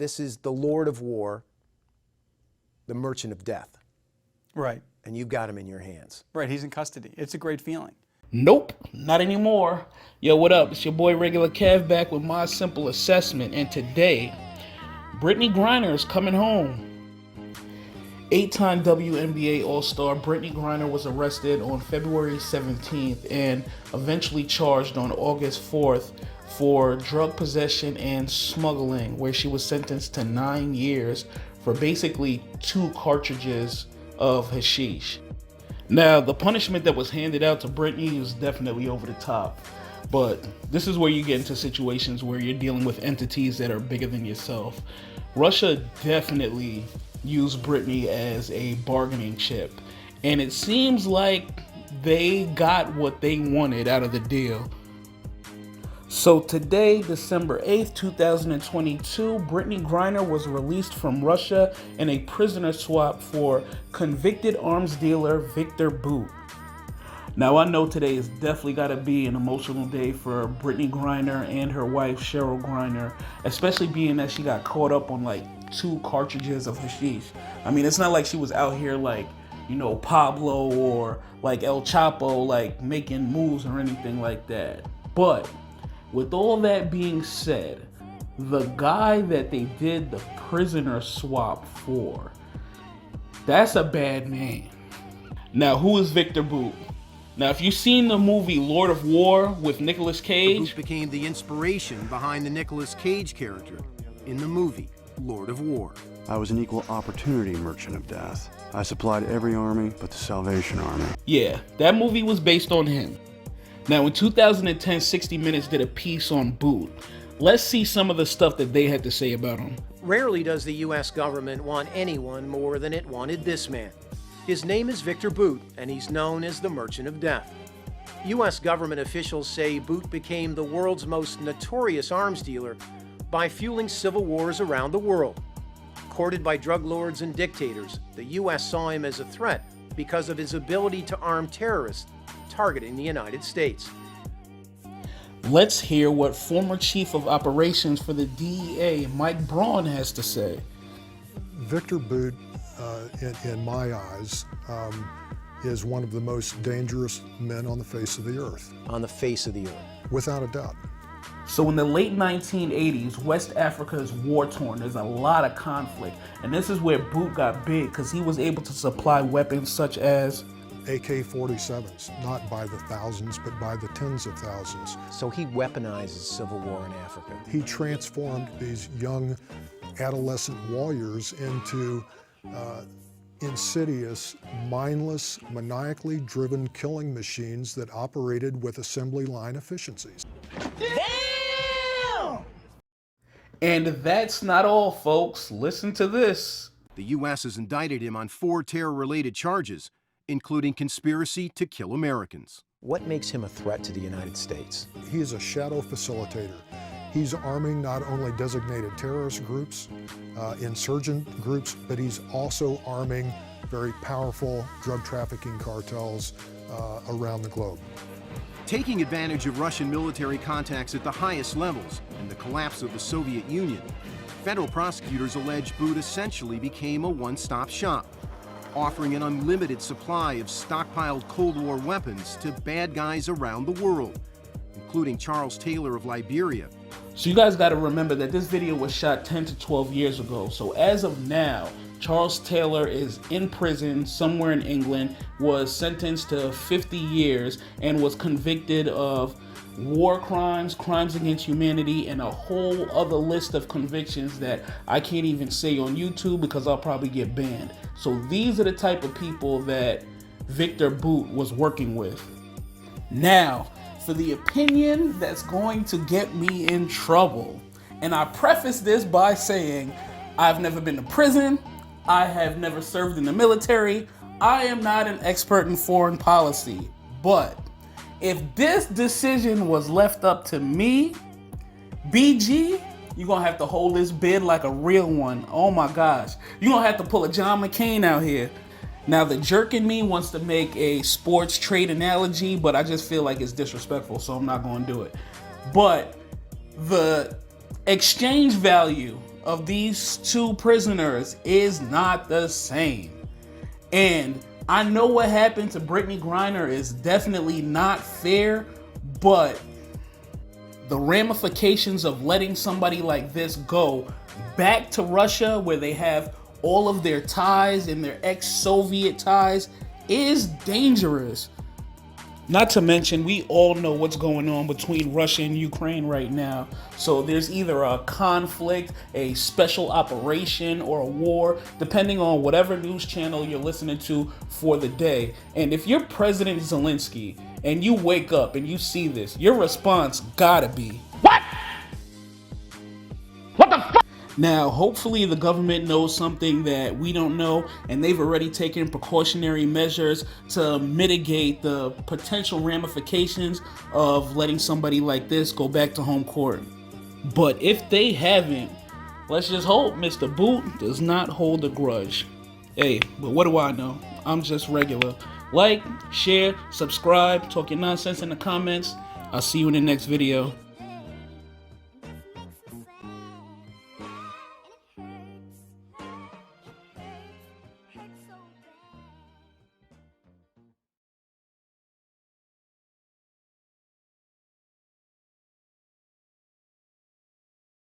this is the Lord of War, the Merchant of Death. Right. And you've got him in your hands. Right, he's in custody. It's a great feeling. Nope, not anymore. Yo, what up? It's your boy Regular Kev back with my simple assessment. And today, Brittney Griner is coming home. 8-time WNBA All-Star Brittney Griner was arrested on February 17th and eventually charged on August 4th for drug possession and smuggling, where she was sentenced to 9 years for basically 2 cartridges of hashish. Now, the punishment that was handed out to Brittney was definitely over the top, but this is where you get into situations where you're dealing with entities that are bigger than yourself. Russia definitely used Brittney as a bargaining chip, and it seems like they got what they wanted out of the deal. So today, December 8th, 2022, Brittney Griner was released from Russia in a prisoner swap for convicted arms dealer Viktor Bout. Now, I know today is definitely got to be an emotional day for Brittney Griner and her wife Cheryl Griner, especially being that she got caught up on like 2 cartridges of hashish. I mean, it's not like she was out here like, you know, Pablo or like El Chapo, like making moves or anything like that. But with all that being said, the guy that they did the prisoner swap for, that's a bad name. Now, who is Viktor Bout? Now, if you've seen the movie Lord of War with Nicolas Cage, Bout became the inspiration behind the Nicolas Cage character in the movie Lord of War. I was an equal opportunity merchant of death. I supplied every army but the Salvation Army. yeah, that movie was based on him. Now, in 2010, 60 Minutes did a piece on Bout. Let's see some of the stuff that they had to say about him. Rarely does the U.S. government want anyone more than it wanted this man. His name is Viktor Bout, and he's known as the Merchant of Death. U.S. government officials say Bout became the world's most notorious arms dealer by fueling civil wars around the world. Courted by drug lords and dictators, the U.S. saw him as a threat because of his ability to arm terrorists targeting the United States. Let's hear what former Chief of Operations for the DEA, Mike Braun, has to say. Viktor Bout, in my eyes, is one of the most dangerous men on the face of the earth. On the face of the earth. Without a doubt. So in the late 1980s, West Africa is war-torn. There's a lot of conflict. And this is where Bout got big because he was able to supply weapons such as AK-47s, not by the thousands, but by the tens of thousands. So he weaponizes civil war in Africa. He transformed these young adolescent warriors into insidious, mindless, maniacally driven killing machines that operated with assembly line efficiencies. Damn! And that's not all, folks. Listen to this. The U.S. has indicted him on 4 terror-related charges, including conspiracy to kill Americans. What makes him a threat to the United States? He is a shadow facilitator. He's arming not only designated terrorist groups, insurgent groups, but he's also arming very powerful drug trafficking cartels around the globe. Taking advantage of Russian military contacts at the highest levels and the collapse of the Soviet Union, federal prosecutors allege Bout essentially became a one-stop shop, offering an unlimited supply of stockpiled Cold War weapons to bad guys around the world, including Charles Taylor of Liberia. So you guys got to remember that this video was shot 10 to 12 years ago. So as of now, Charles Taylor is in prison somewhere in England, was sentenced to 50 years, and was convicted of war crimes, crimes against humanity, and a whole other list of convictions that I can't even say on YouTube because I'll probably get banned. So these are the type of people that Viktor Bout was working with. Now, for the opinion that's going to get me in trouble, and I preface this by saying I've never been to prison, I have never served in the military, I am not an expert in foreign policy, but if this decision was left up to me, BG, you're gonna have to hold this bid like a real one. Oh my gosh. You're gonna have to pull a John McCain out here. Now, the jerk in me wants to make a sports trade analogy, but I just feel like it's disrespectful, so I'm not gonna do it. But the exchange value of these two prisoners is not the same. And I know what happened to Brittney Griner is definitely not fair, but the ramifications of letting somebody like this go back to Russia, where they have all of their ties and their ex-Soviet ties, is dangerous. Not to mention, we all know what's going on between Russia and Ukraine right now. So there's either a conflict, a special operation, or a war, depending on whatever news channel you're listening to for the day. And if you're President Zelensky and you wake up and you see this, your response gotta be, "What? What the fuck?" Now, hopefully the government knows something that we don't know, and they've already taken precautionary measures to mitigate the potential ramifications of letting somebody like this go back to home court. But if they haven't, let's just hope Mr. Boot does not hold a grudge. Hey, but what do I know? I'm just regular. Like, share, subscribe, talk your nonsense in the comments. I'll see you in the next video.